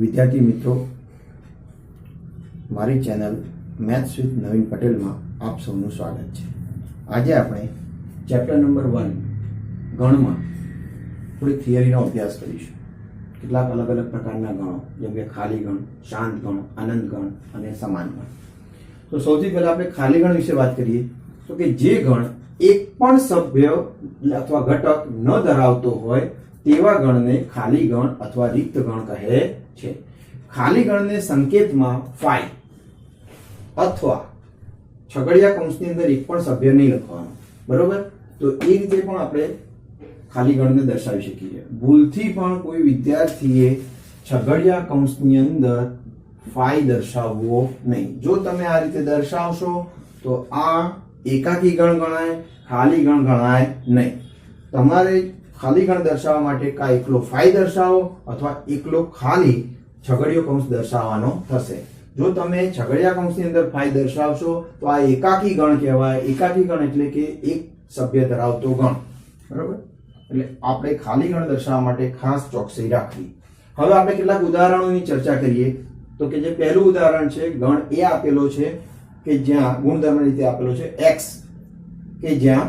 વિદ્યાર્થી મિત્રો, મારી ચેનલ મેથ્સ વિથ નવીન પટેલમાં આપ સૌનું સ્વાગત છે. આજે આપણે ચેપ્ટર નંબર 1 ગણમાં થોડી થિયરીનો અભ્યાસ કરીશું. કેટલાક અલગ અલગ પ્રકારના ગણો, જેમ કે ખાલી ગણ, શાંત ગણ, અનંત ગણ અને સમાન ગણ. તો સૌથી પહેલા આપણે ખાલી ગણ વિશે વાત કરીએ તો કે જે ગણ એક પણ સભ્ય અથવા ઘટક ન ધરાવતો હોય તેવા ગણને ખાલી ગણ અથવા રિક્ત ગણ કહે છે. ખાલી ગણને સંકેતમાં ફાઈ અથવા છગડીયા કૌંસની અંદર એક પણ સભ્ય નહીં લખવાનો, બરોબર? તો એ રીતે પણ આપણે ખાલી ગણને દર્શાવી શકીએ. ભૂલથી પણ કોઈ વિદ્યાર્થીએ છગડીયા કૌંસની અંદર ફાઈ દર્શાવવો નહીં. જો તમે આ રીતે દર્શાવશો તો આ એકાકી ગણ ગણાય, ખાલી ગણ ગણાય નહીં. તમારે ખાલી ગણ દર્શાવવા માટે કા એકલો ફાઈ દર્શાવો અથવા એકલો ખાલી છગડીયો કૌંસ દર્શાવવાનો થશે. જો તમે છગડીયા કૌંસની અંદર ફાઈ દર્શાવશો તો આ એકાકી ગણ કહેવાય. એકાકી ગણ એટલે કે એક સભ્ય ધરાવતો ગણ, બરોબર? એટલે આપણે ખાલી ગણ દર્શાવવા માટે ખાસ ચોકસાઈ રાખવી. હવે આપણે કેટલાક ઉદાહરણોની ચર્ચા કરીએ. તો કે જે પહેલું ઉદાહરણ છે, ગણ એ આપેલો છે કે જ્યાં ગુણધર્મ રીતે આપેલો છે x, કે જ્યાં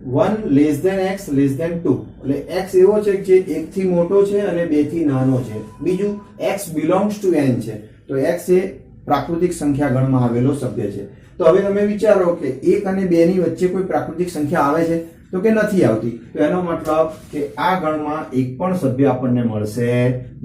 1 less than x less than 2. એટલે x એવો છે કે જે 1 થી મોટો છે અને 2 થી નાનો છે. બીજું x બિલોંગ્સ ટુ n છે. તો x એ પ્રાકૃતિક સંખ્યા ગણમાં આવેલો સભ્ય છે. તો હવે તમે વિચારો કે 1 અને 2 ની વચ્ચે કોઈ પ્રાકૃતિક સંખ્યા આવે છે તો કે નથી આવતી. તો એનો મતલબ કે આ ગણમાં એક પણ સભ્ય આપણને મળશે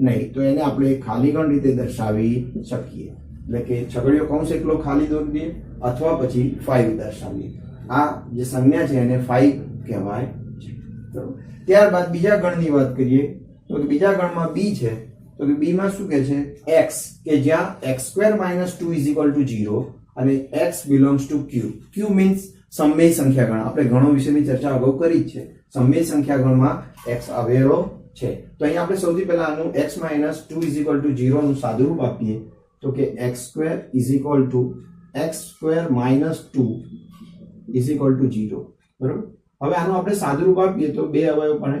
નહીં. તો એને આપણે ખાલી ગણ રીતે દર્શાવી શકીએ. એટલે કે છગડીયો કૌંસ એકલો ખાલી દોરી દઈએ અથવા પછી 5 દર્શાવીએ. આ જે સંજ્ઞા છે એને 5 કહેવાય છે. બરોબર? ત્યારબાદ બીજા ગણની વાત કરીએ તો બીજા ગણમાં b છે. તો કે b માં શું કહે છે? x, કે જ્યાં x2 - 2 = 0 અને x belongs to q. q means સમમેય સંખ્યા ગણ. આપણે ગણો વિશેની ચર્ચા અગાઉ કરી જ છે. સમમેય સંખ્યા ગણમાં x અવેરો છે. તો અહીં આપણે સૌથી પહેલા આનું x - 2 = 0 નું સાદુરૂપ આપીએ તો કે x2 = x2 - 2 = 0. બરોબર? હવે આનું આપણે સાદુરૂપ આપીએ તો બે અવયવ પડે.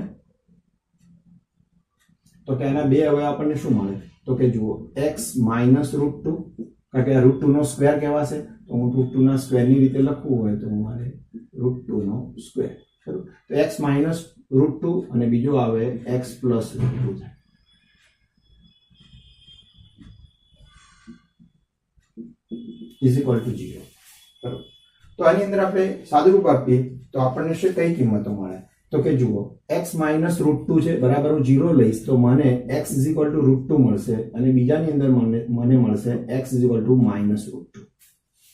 તો કે આના બે અવયવ આપણને શું મળે? તો કે જુઓ, x - √2, કારણ કે આ √2 નો સ્ક્વેર કહેવાશે. તો હું √2 ના સ્ક્વેર ની રીતે લખવું હોય તો મારે √2 નો સ્ક્વેર. બરોબર? તો x - √2 અને બીજો આવે x + √2 થાય. = 0. બરોબર? તો આની અંદર આપણે સાદુરૂપ આપીએ તો આપણને શું કઈ કિંમતો મળે? તો કે જુઓ, x - √2 છે બરાબર, હું 0 લઈશ તો મને x = √2 મળશે અને બીજાની અંદર મને મળશે x = -√2.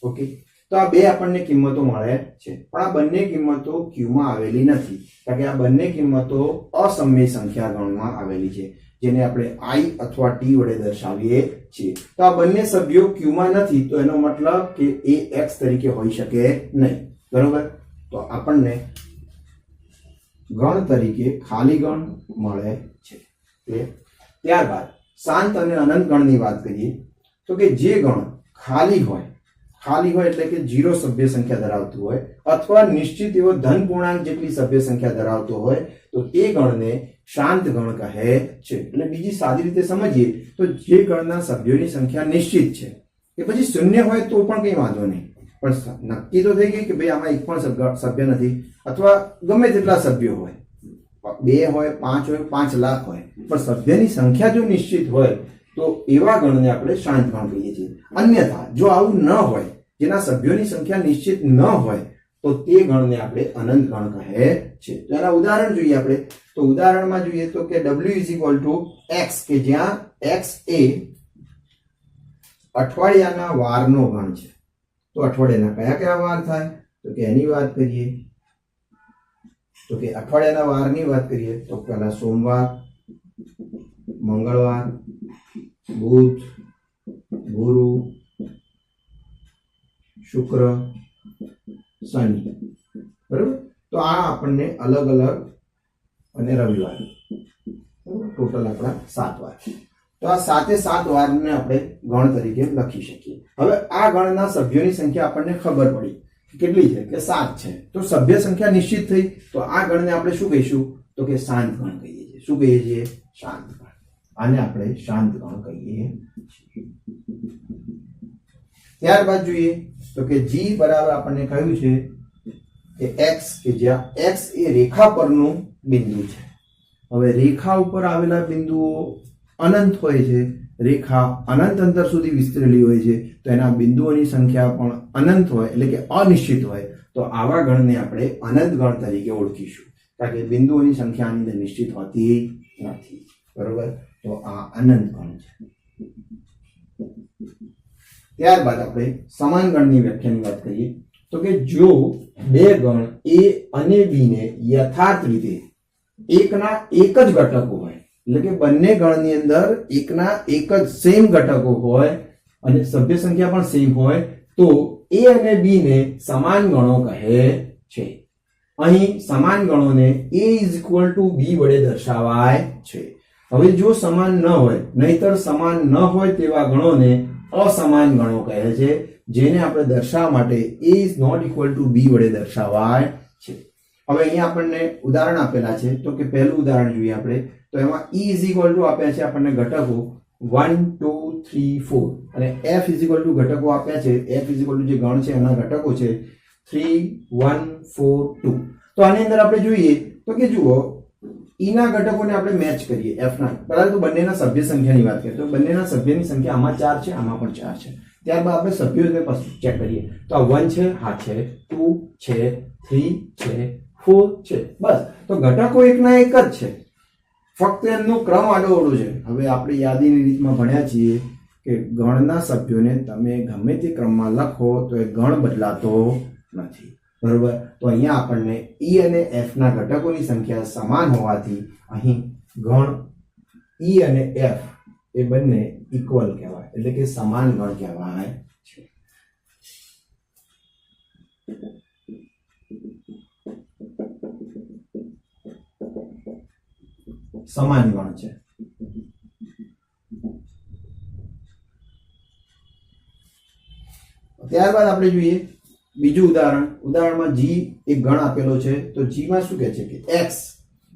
ઓકે? તો આ બે આપણને કિંમતો મળે છે. પણ આ બંને કિંમતો q માં આવેલી નથી, કારણ કે આ બંને કિંમતો અસમમેય સંખ્યા ગણમાં આવેલી છે, જેને આપણે i અથવા t વડે દર્શાવીએ છીએ. તો આ બંને સભ્યો q માં નથી, તો એનો મતલબ કે એ x તરીકે હોઈ શકે નહીં. બરોબર? તો આપણને ગણ તરીકે ખાલી ગણ મળે છે. ત્યારબાદ શાંત અને અનંત ગણની વાત કરીએ તો કે જે ગણ ખાલી હોય એટલે કે 0 સભ્ય સંખ્યા ધરાવતું હોય અથવા નિશ્ચિત એવો ધન પૂર્ણાંક જેટલી સભ્ય સંખ્યા ધરાવતો હોય તો તે ગણને શાંત ગણ કહે છે. એટલે બીજી સાદી રીતે સમજીએ તો જે ગણના સભ્યોની સંખ્યા નિશ્ચિત છે, કે પછી શૂન્ય હોય તો પણ કંઈ વાંધો નહીં, પણ નક્કી તો થઈ ગઈ કે ભાઈ આમાં એક પણ સભ્ય નથી, અથવા ગમે તેટલા સભ્યો હોય, 2 હોય, 5 હોય, 5 લાખ હોય, પણ સભ્યની સંખ્યા જો નિશ્ચિત હોય તો એવા ગણને આપણે શાંત ગણ કહીએ છીએ. અન્યથા જો આવું ન હોય, જેના સભ્યોની સંખ્યા નિશ્ચિત ન હોય, તો તે ગણને આપણે અનંત ગણ કહે છે. તો એના ઉદાહરણ જોઈએ આપણે. તો ઉદાહરણમાં જોઈએ તો કે w = x, કે જ્યાં x એ અઠવાડિયાના વારનો ગણ છે. તો અઠવાડિયાના કયા કયા વાર થાય? તો કે એની વાત કરીએ તો કે અઠવાડિયાના વારની વાત કરીએ તો પહેલા સોમવાર, મંગળવાર, બુધ, ગુરુ, શુક્ર, શનિ. બરોબર? તો આ આપણને અલગ અલગ, અને રવિવાર. ટોટલ આપણા 7 વાર. તો આ 7 વારને આપણે ગણ તરીકે લખી શકીએ. હવે આ ગણના સભ્યોની સંખ્યા આપણને ખબર પડી કેટલી છે, કે 7 છે. તો સભ્ય સંખ્યા નિશ્ચિત થઈ, તો આ ગણને આપણે શું કહીશું? તો કે શાંત ગણ કહીએ છીએ. શું કહીએ છીએ? શાંત ગણ. આને આપણે શાંત ગણ કહીએ છીએ. ત્યારબાદ જોઈએ તો કે g બરાબર આપણને કહ્યું છે કે x કે જ્યાં x એ રેખા પરનું બિંદુ છે. હવે રેખા ઉપર આવેલા બિંદુઓ અનંત હોય છે, રેખા અનંત અંતર સુધી વિસ્તરેલી હોય છે, તો એના બિંદુઓની સંખ્યા પણ અનંત હોય એટલે કે અનિશ્ચિત હોય. તો આવા ગણને આપણે અનંત ગણ તરીકે ઓળખીશું, કારણ કે બિંદુઓની સંખ્યા આની અંદર નિશ્ચિત હોતી નથી. બરોબર, તો આ અનંત ગણ છે. ત્યારબાદ આપણે સમાન ગણની વ્યાખ્યાની વાત કરીએ તો કે જો બે ગણ a અને b ને યથાર્થ રીતે એકના એક જ ઘટકો હોય, એટલે કે બંને ગણની અંદર એકના એક જ સેમ ઘટકો હોય અને સભ્ય સંખ્યા પણ સેમ હોય, તો a અને b ને સમાન ગણો કહે છે. અહીં સમાન ગણોને a b વડે દર્શાવાય છે. હવે જો સમાન ન હોય, નહીતર સમાન ન હોય તેવા ગણોને અસમાન ગણો કહે છે, જેને આપણે દર્શાવવા માટે a b વડે દર્શાવાય છે. હવે અહીંયા આપણને ઉદાહરણ આપેલા છે, તો કે પહેલું ઉદાહરણ જોઈએ આપણે. તો એમાં e આપ્યા છે આપણને ઘટકો 1 2 3 4 અને f ઘટકો આપ્યા છે. f જે ગણ છે એના ઘટકો છે 3 1 4 2. તો આની અંદર આપણે જોઈએ તો કે જુઓ e ના ઘટકોને આપણે મેચ કરીએ f ના. પહેલા તો બંનેના સભ્ય સંખ્યાની વાત કરીએ તો બંનેના સભ્યની સંખ્યા આમાં 4 છે, આમાં પણ 4 છે. ત્યારબાદ આપણે સભ્યોને પછી ચેક કરીએ તો આ 1 છે, હા છે, 2 છે, 3 છે, 4 છે. બસ, તો ઘટકો એકના એક જ છે, ફક્ત એમનો ક્રમ આડોઅવળો છે. હવે આપણે યાદીની રીતમાં ભણ્યા છીએ કે ગણના સભ્યોને તમે ગમે તે ક્રમમાં લખો તો એ ગણ બદલાતો નથી. બરોબર, તો અહીંયા આપણને e અને f ના ઘટકોની સંખ્યા સમાન હોવાથી અહીં ગણ e અને f એ બંને ઇક્વલ કહેવાય, એટલે કે સમાન ગણ કહેવાય છે. સમાન ગણ છે. ત્યારબાદ આપણે જોઈએ બીજું ઉદાહરણમાં g એક ગણ આપેલો છે. તો g માં શું કહે છે કે x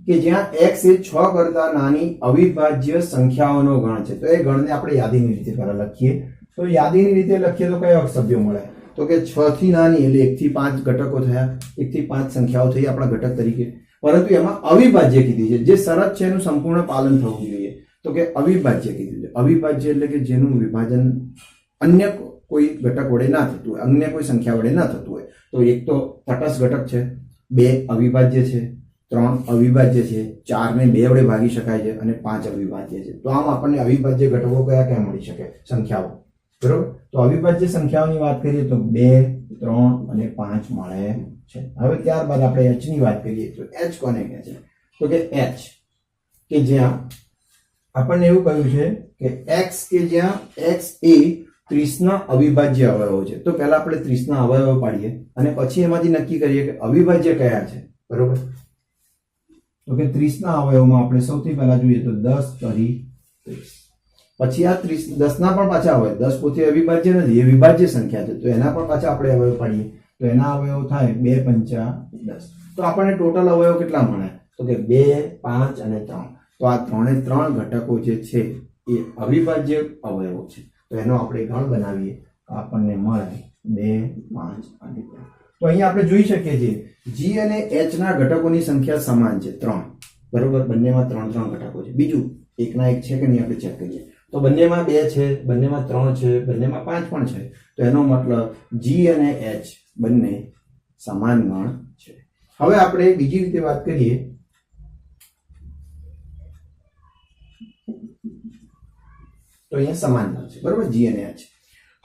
કે જ્યાં x એ 6 કરતા નાની અવિભાજ્ય સંખ્યાઓનો ગણ છે. તો એ ગણને આપણે યાદીની રીતે પહેલા લખીએ. તો યાદીની રીતે લખીએ તો કયા સભ્યો મળે? તો કે 6 થી નાની એટલે 1 થી 5 ઘટકો થયા, 1 થી 5 સંખ્યાઓ થઈ આપણા ઘટક તરીકે. પરંતુ એમાં અવિભાજ્ય કીધી છે, જે શરત છે એનું સંપૂર્ણ પાલન થવું જોઈએ. તો કે અવિભાજ્ય કીધું છે. અવિભાજ્ય એટલે કે જેનું વિભાજન અન્ય કોઈ ઘટક વડે ના થતું હોય, અન્ય કોઈ સંખ્યા વડે ના થતું હોય. તો એક તો તટસ્થ ઘટક છે, 2 અવિભાજ્ય છે, 3 અવિભાજ્ય છે, 4 ને 2 વડે ભાગી શકાય છે અને 5 અવિભાજ્ય છે. તો આમ આપણને અવિભાજ્ય ઘટકો કયા કયા મળી શકે? સંખ્યાઓ. બરોબર, તો અવિભાજ્ય સંખ્યાઓની વાત કરીએ તો 2 3 અને 5 મળે છે. હવે ત્યારબાદ આપણે h ની વાત કરીએ તો h કોને કહે છે? તો કે h કે જ્યાં આપણને એવું કહ્યું છે કે x કે જ્યાં x એ 30 ના અવિભાજ્ય અવયવો છે. તો પહેલા આપણે 30 ના અવયવો પાડીએ અને પછી એમાંથી નક્કી કરીએ કે અવિભાજ્ય કયા છે. બરોબર, તો કે 30 ના અવયવમાં આપણે સૌથી પહેલા જોઈએ તો 10 કરી 30. પછી આ 30 10 ના પણ પાછા હોય, 10 પોતે અવિભાજ્ય નથી, એ વિભાજ્ય સંખ્યા છે. તો એના પણ પાછા આપણે અવયવ પાડીએ તો એના અવયવ થાય 2 5 10. તો આપણને ટોટલ અવયવ કેટલા મળે? તો કે 2 5 અને 3. તો આ 3 ઘટકો જે છે એ અવિભાજ્ય અવયવો છે. તો એનો આપણે ગણ બનાવીએ તો આપણને મળે 2 5 અને 3. તો અહીંયા આપણે જોઈ શકીએ છીએ g અને h ના ઘટકોની સંખ્યા સમાન છે 3. બરોબર, બંનેમાં 3 ઘટકો છે. બીજું એકના એક છે કે નહીં આપણે ચેક કરીએ. તો બંનેમાં 2 છે, બંનેમાં 3 છે, બંનેમાં 5 પણ છે. તો એનો મતલબ g અને h બંને સમાન ગણ છે. હવે આપણે બીજી રીતે વાત કરીએ તો અહીંયા સમાન ગણ છે. બરોબર, g અને h.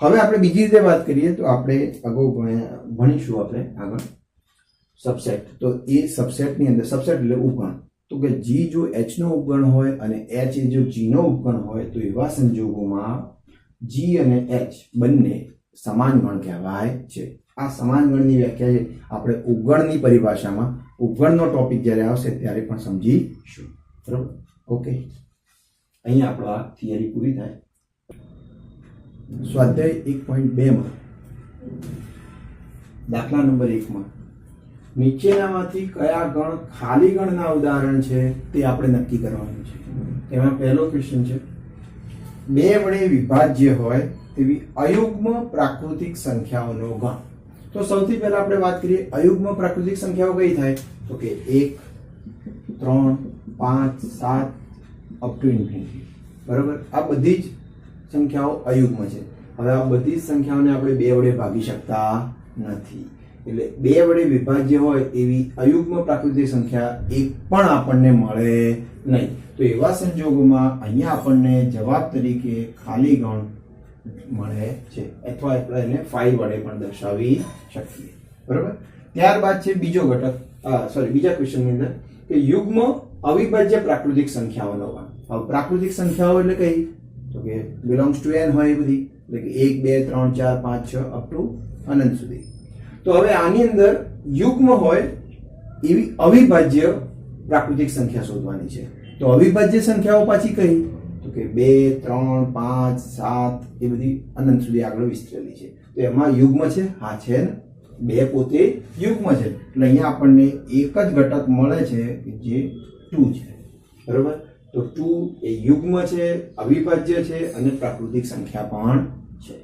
હવે આપણે બીજી રીતે વાત કરીએ તો આપણે અગાઉ ભણીશું આપણે આગળ સબસેટ. તો એ સબસેટની અંદર સબસેટ એટલે ઉપગણ. તો કે g જો h નો ઉપગણ હોય અને h એ જો g નો ઉપગણ હોય તો એવા સંજોગોમાં g અને h બંને સમાન ગણ કહેવાય છે. આ સમાન ગણની વ્યાખ્યા આપણે ઉપગણની પરિભાષામાં ઉપગણનો ટોપિક જ્યારે આવશે ત્યારે પણ સમજીશું. બરોબર, ઓકે. અહીંયા આપણો આ થિયરી પૂરી થાય. સ્વાધ્યાય 1.2 માં દાખલા નંબર 1 માં નીચેનામાંથી કયા ગણ ખાલી ગણના ઉદાહરણ છે તે આપણે નક્કી કરવાનું છે. તેમાં પહેલો ક્વેશ્ચન છે, 2 વડે વિભાજ્ય હોય તેવી અયુગ્મ પ્રાકૃતિક સંખ્યાઓનો ગણ. તો સૌથી પહેલા આપણે વાત કરીએ અયુગ્મ પ્રાકૃતિક સંખ્યાઓ કઈ થાય, તો કે 1, 3, 5, 7 અપ ટુ ઇન્ફિનિટી. બરોબર, આ બધી જ સંખ્યાઓ અયુગ્મ છે. હવે આ બધી જ સંખ્યાઓને આપણે 2 વડે ભાગી શકતા નથી, એટલે 2 વડે વિભાજ્ય હોય એવી અયુગ્મ પ્રાકૃતિક સંખ્યા એક પણ આપણને મળે નહીં. તો એવા સંજોગોમાં અહીંયા આપણને જવાબ તરીકે ખાલી ગણ મળે છે, અથવા આપણે એને 5 વડે પણ દર્શાવી શકીએ. બરોબર, ત્યારબાદ છે બીજો ઘટક, બીજા ક્વેશ્ચનની અંદર કે યુગ્મ અવિભાજ્ય પ્રાકૃતિક સંખ્યાઓનો ગણ. હવે પ્રાકૃતિક સંખ્યાઓ એટલે કઈ, તો કે બિલોંગ્સ ટુ n હોય એ બધી, એટલે કે 1, 2, 3, 4, 5, 6 અપ ટુ અનંત સુધી. તો હવે આની અંદર યુગ્મ હોય એવી અવિભાજ્ય પ્રાકૃતિક સંખ્યા શોધવાની છે. તો અવિભાજ્ય સંખ્યાઓ પાછી કઈ, તો કે 2, 3, 5, 7 એ બધી અનંત સુધી આગળ વિસ્તરેલી છે. તો એમાં યુગ્મ છે, હા છે ને, 2 પોતે યુગ્મ છે, એટલે અહીંયા આપણને એક જ ઘટક મળે છે જે 2 છે. બરોબર, તો 2 એ યુગ્મ છે, અવિભાજ્ય છે અને પ્રાકૃતિક સંખ્યા પણ છે.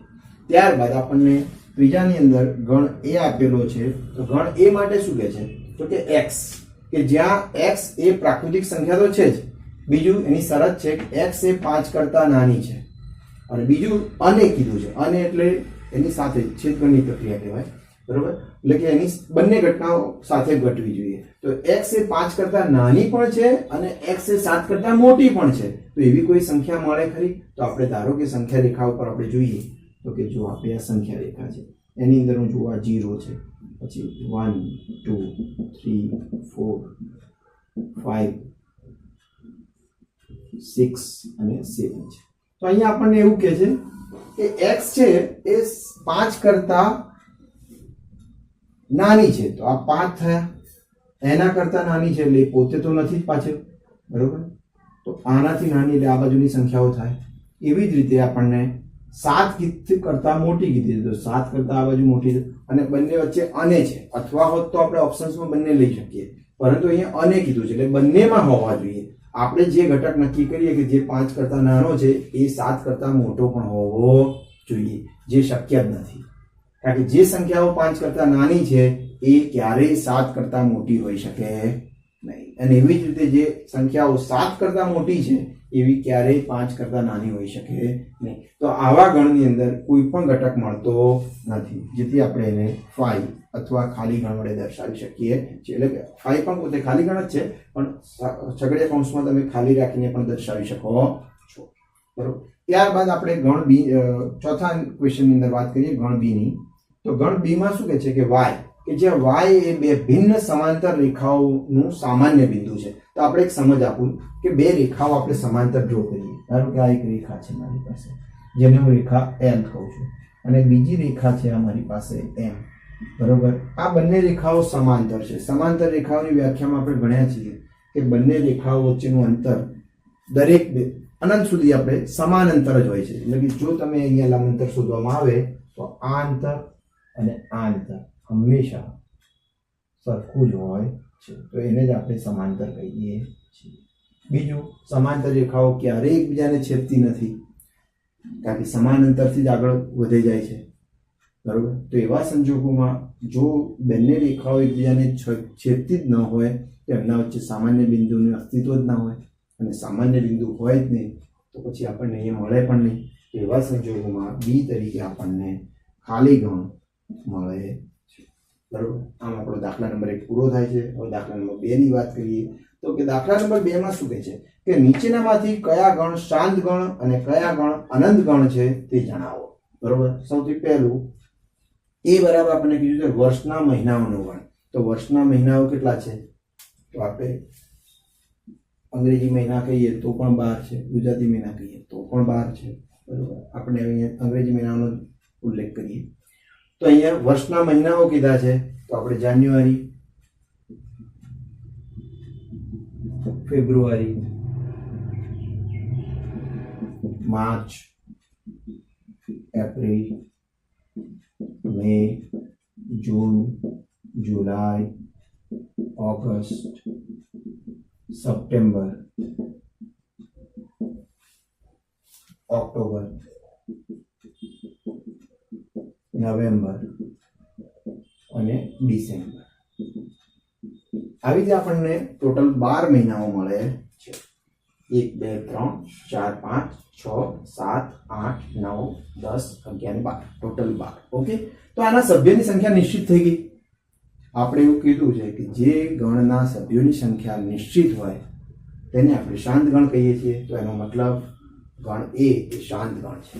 ત્યારબાદ આપણને ત્રીજાની અંદર ગણ એ આપેલો છે. તો ગણ એ માટે શું કહે છે, તો કે x, કે જ્યાં x એ પ્રાકૃતિક સંખ્યા તો છે જ, બીજું એની શરત છે કે x એ 5 કરતા નાની છે, અને બીજું અને કીધું છે. અને એટલે એની સાથે છેદગણની પ્રક્રિયા કહેવાય. બરોબર, એટલે કે એની બંને ઘટનાઓ સાથે ઘટવી જોઈએ. તો x એ 5 કરતા નાની પણ છે અને x એ 7 કરતા મોટી પણ છે. તો એવી કોઈ સંખ્યા મળે ખરી? તો આપણે ધારો કે સંખ્યા રેખા ઉપર આપણે જોઈએ તો કે જો આપણે આ સંખ્યા રેખા છે, એની અંદર હું જોવા 0 છે, પછી 1, 2, 3, 4, 5, 6 અને 7 છે. તો અહીંયા આપણને એવું કહે છે કે x છે એ 5 કરતા નાની છે. તો આ 5 થયા, એના કરતા નાની છે એટલે એ પોતે તો નથી જ પાછળ. બરોબર, તો આનાથી નાની એટલે આ બાજુની સંખ્યાઓ થાય. એવી જ રીતે આપણને 7 કરતા મોટી કીધી, તો 7 કરતા આ બાજુ મોટી છે, અને બંને વચ્ચે અને છે, અથવા હોત તો આપણે ઓપ્શન્સમાં બંને લઈ શકીએ, પરંતુ અહીંયા અને કીધું છે એટલે બંનેમાં હોવા જોઈએ. આપણે જે ઘટક નક્કી કરીએ કે જે 5 કરતા નાનો છે એ 7 કરતા મોટો પણ હોવો જોઈએ, જે શક્ય જ નથી. કારણ કે જે સંખ્યાઓ 5 કરતા નાની છે એ ક્યારેય 7 કરતા મોટી હોઈ શકે નહીં, અને એવી જ રીતે જે સંખ્યાઓ 7 કરતા મોટી છે એવી ક્યારેય 5 કરતા નાની હોઈ શકે નહીં. તો આવા ગણની અંદર કોઈ પણ ઘટક મળતો નથી, જેથી આપણે એને 5 અથવા ખાલી ગણ વડે દર્શાવી શકીએ છીએ. એટલે કે 5 પણ પોતે ખાલી ગણ જ છે, પણ છગડીયા કૌંસમાં તમે ખાલી રાખીને પણ દર્શાવી શકો છો. બરોબર, ત્યારબાદ આપણે ગણ બી, ચોથા ક્વેશ્ચનની અંદર વાત કરીએ ગણ બી ની. તો ગણ બી માં શું કહે છે કે y, કે જ્યાં y એ 2 ભિન્ન સમાંતર રેખાઓનું સામાન્ય બિંદુ છે. તો આપણે એક સમજ આપું કે 2 રેખાઓ આપણે સમાંતર ડ્રો કરીએ. ધારો કે આ એક રેખા છે મારી પાસે, જેને હું રેખા L કહું છું, અને બીજી રેખા છે અમારી પાસે M. બરોબર, આ બંને રેખાઓ સમાંતર છે. સમાંતર રેખાઓની વ્યાખ્યામાં આપણે ભણ્યા છીએ કે બંને રેખાઓ વચ્ચેનું અંતર દરેક અનંત સુધી આપણે સમાન અંતર જ હોય છે. એટલે કે જો તમે અહીંયા લંબાંતર શોધવામાં આવે તો આ અંતર અને આ અંતર હંમેશા સરખું જ હોય છે. તો એને જ આપણે સમાંતર કહીએ છીએ. બીજું, સમાંતર રેખાઓ ક્યારેય એકબીજાને છેદતી નથી, કારણ કે સમાન અંતરથી જ આગળ વધી જાય છે. બરોબર, તો એવા સંજોગોમાં જો બંને રેખાઓ એકબીજાને છેદતી જ ન હોય તો એમના વચ્ચે સામાન્ય બિંદુનું અસ્તિત્વ જ ના હોય, અને સામાન્ય બિંદુ હોય જ નહીં તો પછી આપણને અહીંયા મળે પણ નહીં. એવા સંજોગોમાં બી તરીકે આપણને ખાલી ગણ મળે છે. બરોબર, આમ આપણો દાખલા નંબર 1 પૂરો થાય છે. હવે દાખલા નંબર 2 ની વાત કરીએ તો કે દાખલા નંબર 2 માં શું કહે છે કે નીચેનામાંથી કયા ગણ શાંત ગણ અને કયા ગણ અનંત ગણ છે તે જણાવો. બરોબર, સૌથી પહેલું એ બરાબર આપણને કીધું છે વર્ષના મહિનાઓનો ગણ. તો વર્ષના મહિનાઓ કેટલા છે? તો આપણે અંગ્રેજી મહિના કહીએ તો પણ 12 છે, ગુજરાતી મહિના કહીએ તો પણ 12 છે. બરોબર, આપણે અહીંયા અંગ્રેજી મહિનાઓનો ઉલ્લેખ કરીએ તો અહીંયા વર્ષના મહિનાઓ કીધા છે. તો આપણે જાન્યુઆરી, ફેબ્રુઆરી, માર્ચ, એપ્રિલ, મે, જૂન, જુલાઈ, ઓગસ્ટ, સપ્ટેમ્બર, ઓક્ટોબર, નવેમ્બર અને ડિસેમ્બર. આવી રીતે આપણને ટોટલ 12 મહિનાઓ મળે છે. 1 2 3 4 5 6 7 8 9 10 11 12, ટોટલ 12. ઓકે, તો આના સભ્યોની સંખ્યા નિશ્ચિત થઈ ગઈ. આપણે એવું કીધું છે કે જે ગણના સભ્યોની સંખ્યા નિશ્ચિત હોય તેને આપણે શાંત ગણ કહીએ છીએ. તો એનો મતલબ ગણ એ શાંત ગણ છે.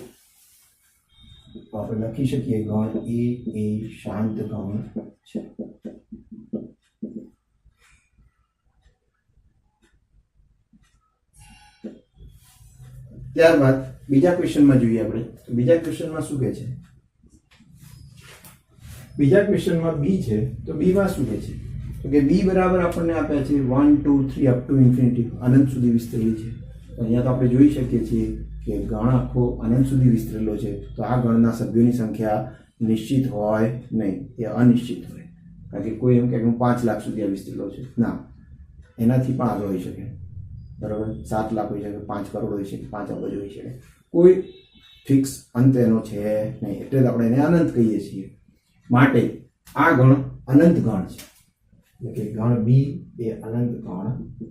તો આપણે લખી શકીએ ગણ એ શાંત ગણ છે. ત્યારબાદ બીજા ક્વેશ્ચનમાં જોઈએ આપણે. તો બીજા ક્વેશ્ચનમાં શું કહે છે? બીજા ક્વેશ્ચનમાં બી છે. તો બી માં શું કહે છે? તો કે બી બરાબર આપણને આપ્યા છે 1 2 3 અપ ટુ ઇન્ફિનિટી, અનંત સુધી વિસ્તરેલી છે. તો અહીંયા તો આપણે જોઈ શકીએ છીએ કે ગણ આખો અનંત સુધી વિસ્તરેલો છે. તો આ ગણના સભ્યોની સંખ્યા નિશ્ચિત હોય નહીં, એ અનિશ્ચિત હોય. કારણ કે કોઈ એમ કે હું 5 લાખ સુધી આ વિસ્તરેલો છે, ના, એનાથી પણ આગળ હોઈ શકે. બરાબર, 7 લાખ હોઈ શકે, 5 કરોડ હોઈ શકે, 5 અબજ હોઈ શકે. કોઈ ફિક્સ અંત એનો છે નહીં, એટલે જ આપણે એને અનંત કહીએ છીએ. માટે આ ગણ અનંત ગણ છે. એટલે કે ગણ બી એ અનંત ગણ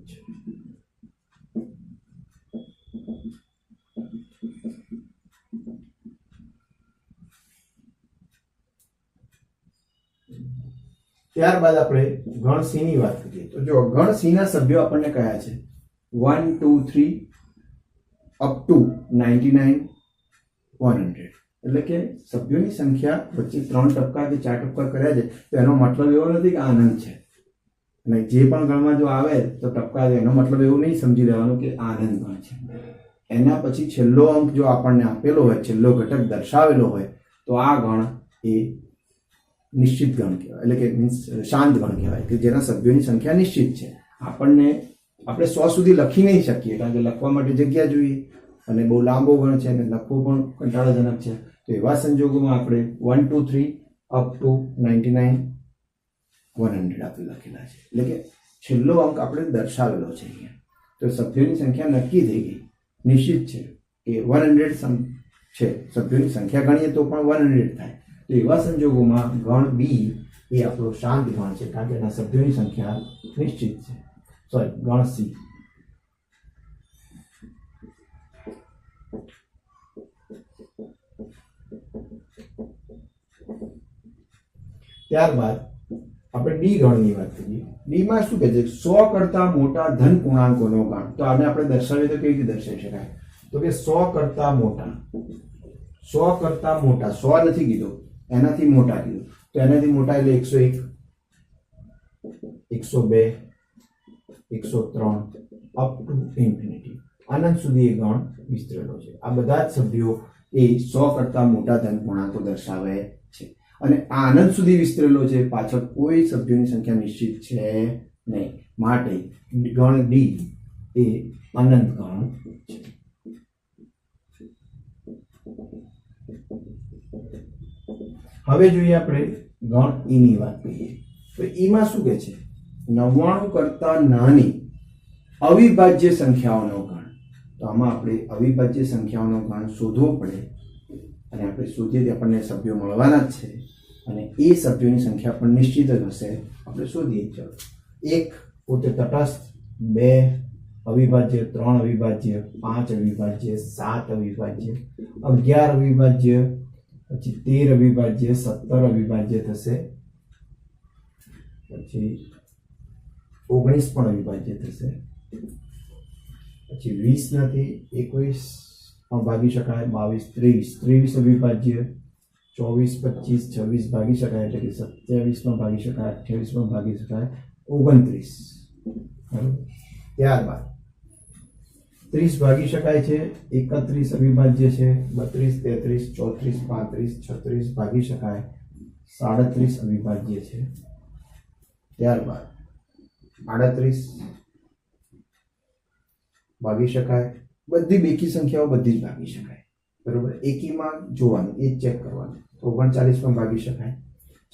છે. ત્યારબાદ આપણે ગણ સી ની વાત કરીએ. તો જો ગણ સી ના સભ્યો આપણને કયા છે? 1 2 3 અપ ટુ 99 100. એટલે કે સભ્યોની સંખ્યા વચ્ચે 3 ટપકા કે 4 ટપકા કર્યા છે. તો એનો મતલબ એવો નથી કે આનંદ છે. અને જે પણ ગણમાં જો આવે તો ટપકા એનો મતલબ એવું નહીં સમજી લેવાનું કે આનંદ ગણ છે. એના પછી છેલ્લો અંક જો આપણને આપેલો હોય, છેલ્લો ઘટક દર્શાવેલો હોય, તો આ ગણ એ નિશ્ચિત ગણ કહેવાય. એટલે કે શાંત ગણ કહેવાય, કે જેના સભ્યોની સંખ્યા નિશ્ચિત છે. આપણે 100 સુધી લખી નહીં શકીએ, કારણ કે લખવા માટે જગ્યા જોઈએ અને બહુ લાંબો ગણ છે અને લખવો પણ કંટાળાજનક છે. તો એવા સંજોગોમાં આપણે 1 2 3 અપ ટુ 99 100 આપણે લખેલા છે. એટલે કે છેલ્લો અંક આપણે દર્શાવેલો છે અહીંયા. તો સભ્યોની સંખ્યા નક્કી થઈ ગઈ, નિશ્ચિત છે કે 100 છે. સભ્યોની સંખ્યા ગણીએ તો પણ 100 થાય. તો એવા સંજોગોમાં ગણ બી એ આપણો શાંત ગણ છે, કારણ કે એના સભ્યોની સંખ્યા નિશ્ચિત છે. સોરી, ગણ સી. ત્યારબાદ આપણે ડી ગણની વાત કરીએ. ડી માં શું કહે છે? 100 કરતા મોટા ધન પૂર્ણાંકોનો ગણ. તો આને આપણે દર્શાવીએ તો કેવી રીતે દર્શાવી શકાય? તો કે 100 કરતા મોટા, 100 કરતા મોટા, 100 નથી કીધો, એનાથી મોટા કીધું. તો એનાથી મોટા એટલે 101 102 103 અપ ટુ ઇન્ફિનિટી, અનંત સુધી એ ગણ વિસ્તરેલો છે. આ બધા જ સભ્યો એ 100 કરતા મોટા ધન પૂર્ણાંકો દર્શાવે છે. અને આ અનંત સુધી વિસ્તરેલો છે, પાછળ કોઈ સભ્યોની સંખ્યા નિશ્ચિત છે નહીં. માટે ગણ ડી એ અનંત ગણ છે. હવે જોઈએ આપણે ગણ ઈ ની વાત કરીએ. તો ઈ માં શું કહે છે? 99 કરતા નાની અવિભાજ્ય સંખ્યાઓનો ગણ. તો આમાં આપણે અવિભાજ્ય સંખ્યાઓનો ગણ શોધવો પડે, અને આપણે શોધીએ તે આપણને સભ્યો મળવાના જ છે, અને એ સભ્યોની સંખ્યા પણ નિશ્ચિત જ હશે. આપણે શોધીએ. ચાલો, 1 પોતે તટસ્થ, 2 અવિભાજ્ય, 3 અવિભાજ્ય, 5 અવિભાજ્ય, 7 અવિભાજ્ય, 11 અવિભાજ્ય, પછી 13 અવિભાજ્ય, 17 અવિભાજ્ય થશે, પછી 19 પણ અવિભાજ્ય થશે, પછી 20 નથી, 21 પણ ભાગી શકાય, 22 23 અવિભાજ્ય, 24 25 26 ભાગી શકાય, એટલે કે 27 માં ભાગી શકાય, 28 માં ભાગી શકાય, 29. ત્યારબાદ 30 ભાગી શકાય છે, 31 અવિભાજ્ય છે, 32 33 34 35 36 ભાગી શકાય, 37 અવિભાજ્ય છે. ત્યારબાદ 38 ભાગી શકાય. બધી બેકી સંખ્યાઓ બધી જ ભાગી શકાય. બરોબર, એકીમાં જોવાનું, એ ચેક કરવાનું. 39 માં ભાગી શકાય,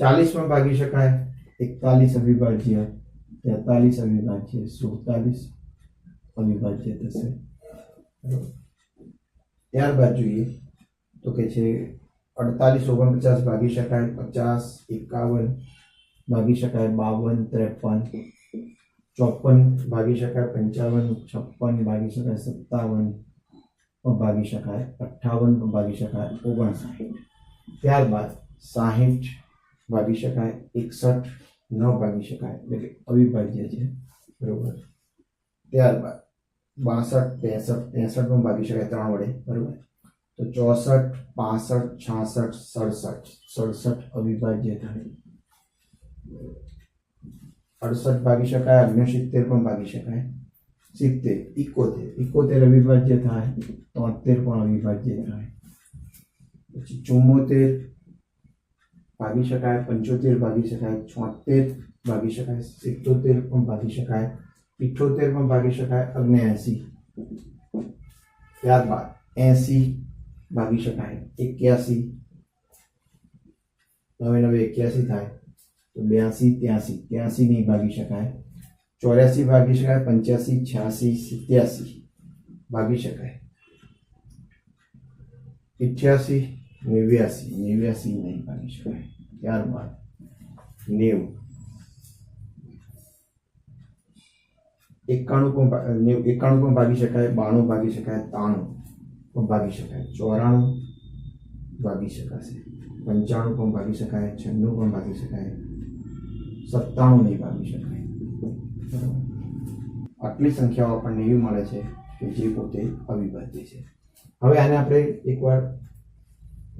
40 માં ભાગી શકાય, 41 અવિભાજ્ય, 43 અવિભાજ્ય 47 અવિભાજ્ય થશે. ત્યારબાદ જોઈએ તો કે છે 48 49 ભાગી શકાય, 50 51 ભાગી શકાય, 52 53 54 ભાગી શકાય, 55 56 ભાગી શકાય, 57 પણ ભાગી શકાય, 58 પણ ભાગી શકાય, 59. ત્યારબાદ 60 ભાગી શકાય, 61 ન ભાગી શકાય એટલે કે અવિભાજ્ય છે, બરોબર. ત્યારબાદ 62 63 63 પણ ભાગી શકાય 3 વડે, બરોબર. તો 64 65 66 67 અવિભાજ્ય થાય. 68 ભાગી શકાય, 69 પણ ભાગી શકાય, 70 71 અવિભાજ્ય થાય, 73 પણ અવિભાજ્ય થાય. પછી 74 ભાગી શકાય, 75 ભાગી શકાય, 76 ભાગી શકાય, 77 પણ ભાગી શકાય, 78 પણ ભાગી શકાય, 79. ત્યારબાદ 80 ભાગી શકાય, 81 81 થાય તો 82 83 નહીં ભાગી શકાય, 84 ભાગી શકાય, 85 86 87 ભાગી શકાય, 88 89 નહીં ભાગી શકાય. ત્યારબાદ 90 91 પણ ભાગી શકાય, 92 ભાગી શકાય, 93 પણ ભાગી શકાય, 94 ભાગી શકાશે, 95 પણ ભાગી શકાય, 96 પણ ભાગી શકાય, 97 નહીં ભાગી શકાય. આટલી સંખ્યાઓ આપણને એવી મળે છે કે જે પોતે અવિભાજ્ય છે. હવે આને આપણે એકવાર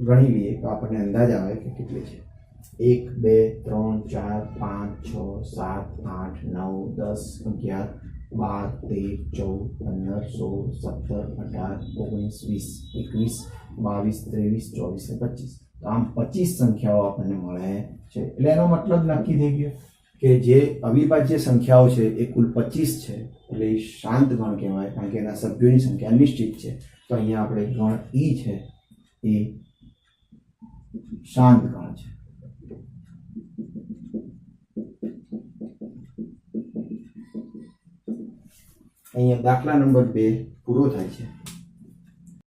ગણી લઈએ તો આપણને અંદાજ આવે કે કેટલી છે. 1 2 3 4 5 6 7 8 9 10 11 12 13 14 15 16 17 18 19 20 21 22 23 24 25. તો આમ 25 સંખ્યાઓ આપણને મળે છે. એટલે એનો મતલબ નક્કી થઈ ગયો કે જે અવિભાજ્ય સંખ્યાઓ છે એ કુલ 25 છે, એટલે એ શાંત ગણ કહેવાય, કારણ કે એના સભ્યોની સંખ્યા નિશ્ચિત છે. તો અહીંયા આપણે ગણ ઈ છે એ શાંત ગણ છે. અહીંયા દાખલા નંબર 2 પૂરો થાય છે.